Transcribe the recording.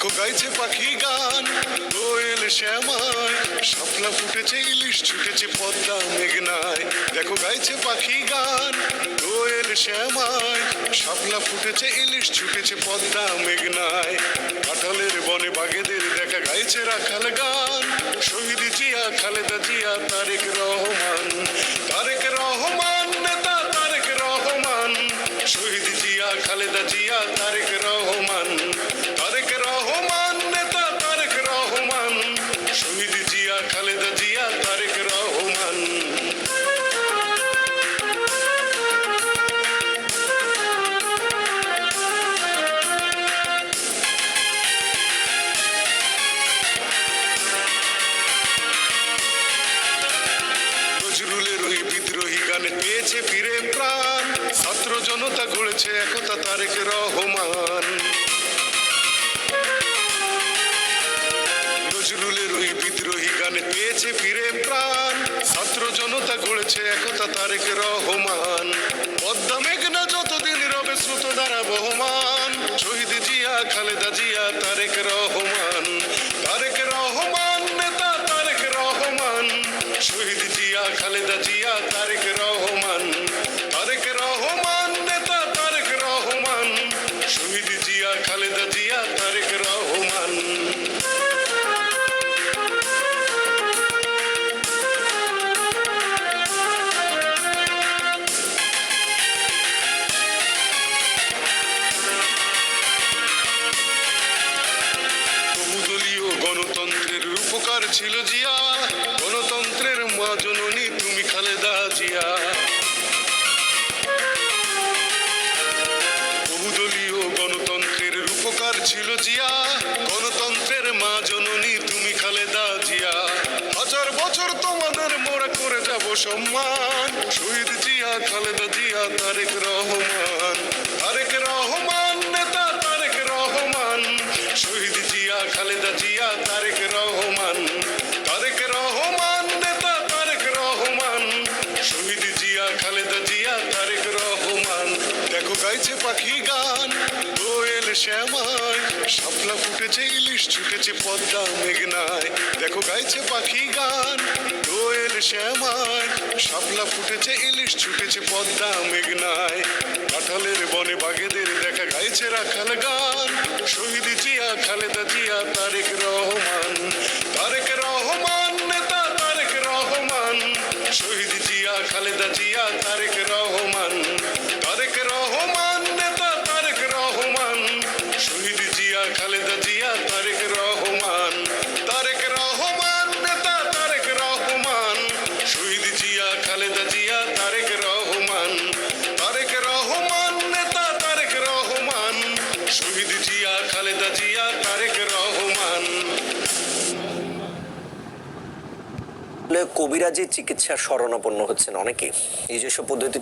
দেখো গাইছে পাখি গান, দোয়েল শ্যামায়, শাপলা ফুটেছে, ইলিশ ছুটেছে পদ্মা মেঘনায়। দেখো গাইছে পাখি গান, দোয়েল শ্যামায়, শাপলা ফুটেছে, ইলিশ ছুটেছে পদ্মা মেঘনায়। কাঁঠালের বনে বাঘেদের দেখা গাইছে রাখাল গান, শহীদ জিয়া, খালেদা জিয়া, তারেক রহমান। তারেক রহমান নেতা তারেক রহমান, শহীদ জিয়া, খালেদা জিয়া, তারেক রহমান। তারেক রহমান নেতা তারেক রহমান, শহীদ জিয়া, খালেদা জিয়া, তারেক রহমান। নজরুলের ওই বিদ্রোহী গানে পেয়েছে ফিরে প্রাণ, ছাত্র জনতা গড়েছে একতা, তারেক রহমান। নজরুলের ওই বিদ্রোহী গানে পেয়েছে ফিরে প্রাণ, ছাত্র জনতা গড়েছে একতা, তারেক রহমান। পদ্মা মেঘনা যতদিন রবে স্রোত দ্বারা বহমান, শহীদ জিয়া, খালেদা জিয়া, তারেক রহমান। তারেক রহমান নেতা তারেক রহমান, শহীদ জিয়া, খালেদা জিয়া, তারেক রহমান। তারেক রহমান নেতা তারেক রহমান, শহীদ জিয়া, খালেদা জিয়া, তারেক রহমান। বহুদলীয় গণতন্ত্রের রূপকার ছিল জিয়া, গণতন্ত্রের মা জননী তুমি খালেদা জিয়া। বহুদলীয় গণতন্ত্রের রূপকার ছিল জিয়া, গণতন্ত্রের মা জননী তুমি খালেদা জিয়া। হাজার বছর তোমাদের মোরা করে যাব সম্মান, শহীদ জিয়া, খালেদা জিয়া, তারেক রহমান। তারেক রহমান নেতা তারেক রহমান, শহীদ জিয়া, খালেদা জিয়া, তারেক রহমান। তারেক রহমান নেতা তারেক রহমান, শহীদ জিয়া, খালেদা জিয়া, তারেক রহমান। দেখো গাইছে পাখি গান, দোয়েল শ্যামায়, শাপলা ফুটেছে, ইলিশ ছুটেছে পদ্মা মেঘনায়। দেখো গাইছে পাখি গান, দোয়েল শ্যামায়, শাপলা ফুটেছে, ইলিশ ছুটেছে পদ্মা মেঘনায়। কাঁঠালের বনে বাঘেদের দেখা গাইছে রাখাল গান, শহীদ জিয়া, খালেদা জিয়া, তারেক রহমান। তারেক রহমান নেতা তারেক রহমান, শহীদ জিয়া, খালেদা জিয়া, তারেক রহমান। তারেক রহমান নেতা তারেক রহমান, শহীদ জিয়া, খালেদা জিয়া, তারেক রহমান। তারেক রহমান নেতা তারেক রহমান, শহীদ জিয়া, খালেদা জিয়া, তারেক রহমান। তারেক রহমান নেতা তারেক রহমান, শহীদ জিয়া, খালেদা জিয়া, তারেক রহমান। কবিরাজি চিকিৎসার শরণাপন্ন হচ্ছেন অনেকে। নিজস্ব পদ্ধতিতে